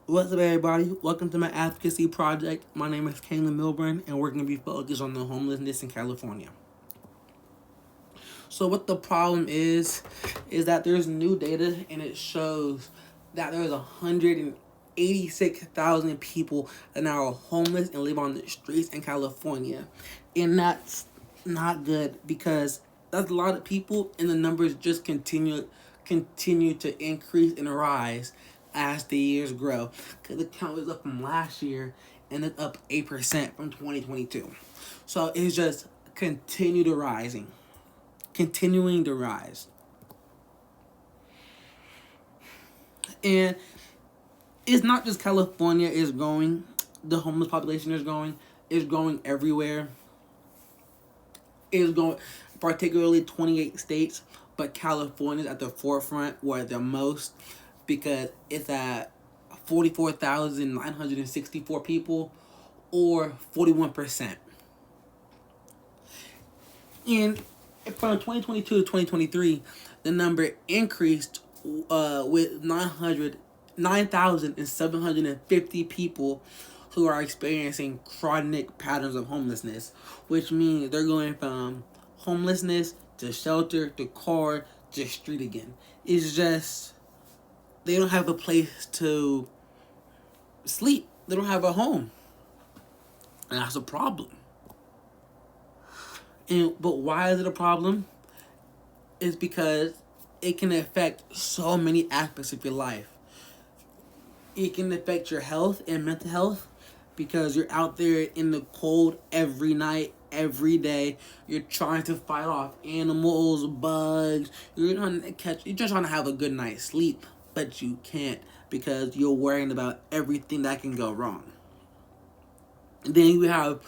What's up, everybody? Welcome to my advocacy project. My name is Kayla Milburn, and we're going to be focused on the homelessness in California. So, what the problem is that there's new data, and it shows that there's 186,000 people that now are homeless and live on the streets in California, and that's not good because that's a lot of people, and the numbers just continue to increase and rise as the years grow. Because the count was up from last year and it's up 8% from 2022. So it's just continuing to rise. And it's not just California is growing, the homeless population is growing, it's growing everywhere. It's going, particularly 28 states, but California's at the forefront where the most because it's at 44,964 people, or 41%. And from 2022 to 2023, the number increased with 9,750 people who are experiencing chronic patterns of homelessness, which means they're going from homelessness to shelter to car to street again. It's just they don't have a place to sleep. They don't have a home. And that's a problem. But why is it a problem? It's because it can affect so many aspects of your life. It can affect your health and mental health because you're out there in the cold every night, every day. You're trying to fight off animals, bugs. You're just trying to have a good night's sleep, but you can't because you're worrying about everything that can go wrong. And then you have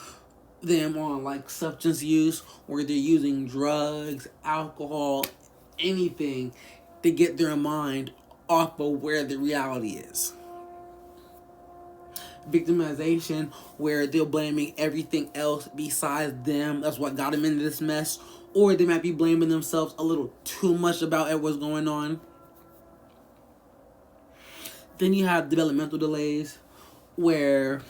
them on like substance use where they're using drugs, alcohol, anything to get their mind off of where the reality is. Victimization where they're blaming everything else besides them. That's what got them into this mess. Or they might be blaming themselves a little too much about what's going on. Then you have developmental delays where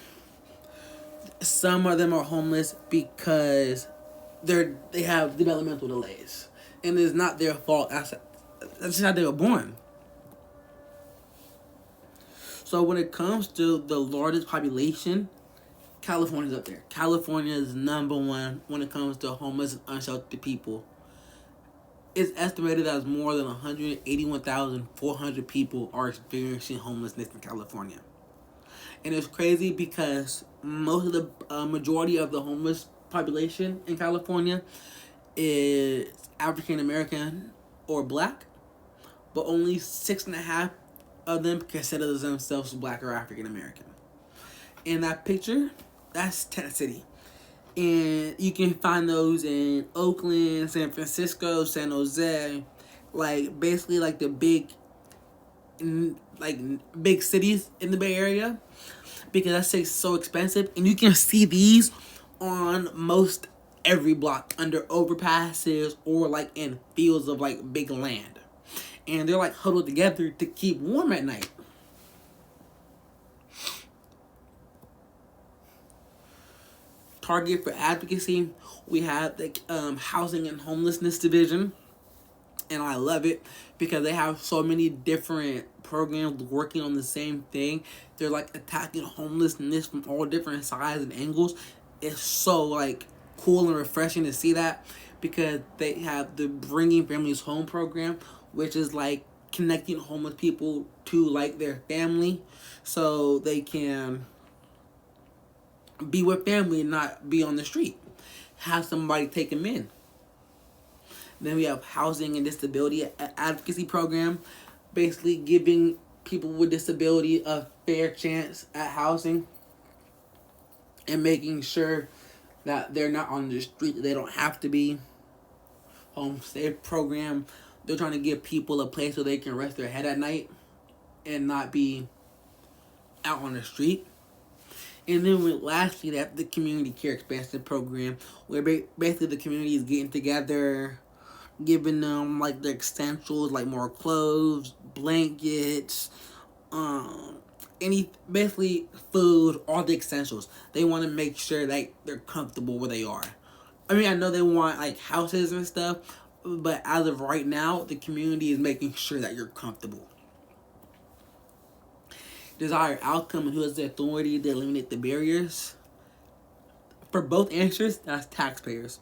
some of them are homeless because they have developmental delays. And it's not their fault. That's just how they were born. So when it comes to the largest population, California's up there. California is number one when it comes to homeless and unsheltered people. It's estimated that more than 181,400 people are experiencing homelessness in California. And it's crazy because most of the majority of the homeless population in California is African American or black, but only 6.5 of them consider themselves black or African American. In that picture, that's Tennessee. And you can find those in Oakland, San Francisco, San Jose, like basically like the big cities in the Bay Area, because that's so expensive. And you can see these on most every block under overpasses or like in fields of like big land. And they're like huddled together to keep warm at night. Target for advocacy, we have the housing and homelessness division, and I love it because they have so many different programs working on the same thing. They're like attacking homelessness from all different sides and angles. It's so like cool and refreshing to see that, because they have the Bringing Families Home program, which is like connecting homeless people to like their family so they can be with family and not be on the street. Have somebody take them in. Then we have housing and disability advocacy program, basically giving people with disability a fair chance at housing and making sure that they're not on the street. They don't have to be. Home safe program, they're trying to give people a place where they can rest their head at night and not be out on the street. And then lastly, that the community care expansion program, where basically the community is getting together, giving them like their essentials, like more clothes, blankets, basically food, all the essentials. They want to make sure that they're comfortable where they are. I mean, I know they want like houses and stuff, but as of right now, the community is making sure that you're comfortable. Desired outcome and who has the authority to eliminate the barriers. For both answers, that's taxpayers.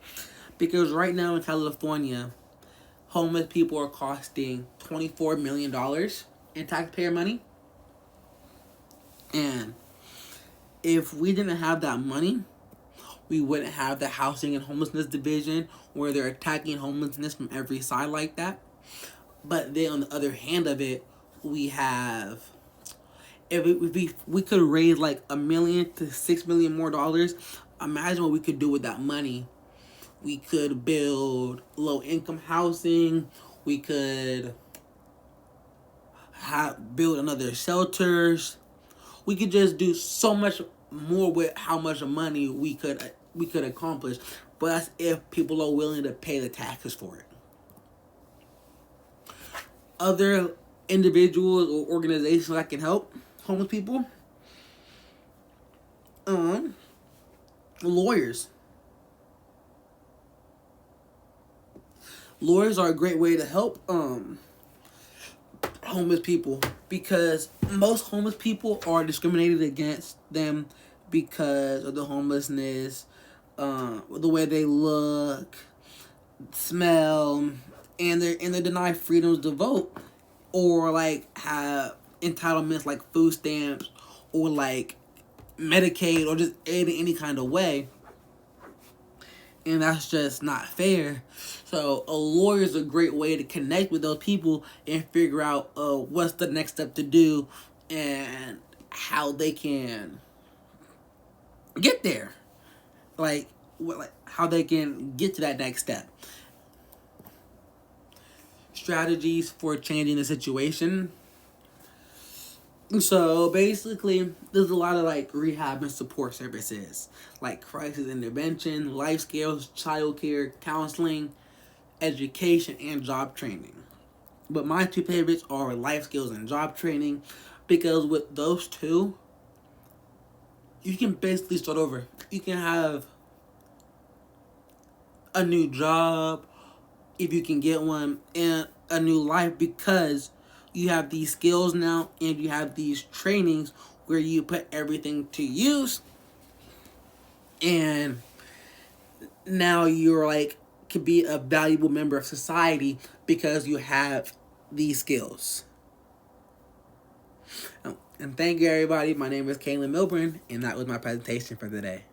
Because right now in California, homeless people are costing $24 million in taxpayer money. And if we didn't have that money, we wouldn't have the housing and homelessness division where they're attacking homelessness from every side like that. But then on the other hand of it, we have, if we could raise like $1 million to $6 million more dollars, imagine what we could do with that money. We could build low income housing. We could build another shelters. We could just do so much more with how much money we could accomplish. But that's if people are willing to pay the taxes for it. Other individuals or organizations that can help homeless people. Lawyers. Lawyers are a great way to help homeless people, because most homeless people are discriminated against them because of the homelessness, the way they look, smell, and they're denied freedoms to vote, or like have entitlements like food stamps or like Medicaid or just any kind of way. And that's just not fair. So a lawyer is a great way to connect with those people and figure out what's the next step to do and how they can get there. Like how they can get to that next step. Strategies for changing the situation. So basically, there's a lot of like rehab and support services, like crisis intervention, life skills, childcare, counseling, education, and job training. But my two favorites are life skills and job training, because with those two, you can basically start over. You can have a new job if you can get one, and a new life, because you have these skills now and you have these trainings where you put everything to use, and now you're like could be a valuable member of society because you have these skills. And thank you, everybody. My name is Kaylin Milburn, and that was my presentation for the day.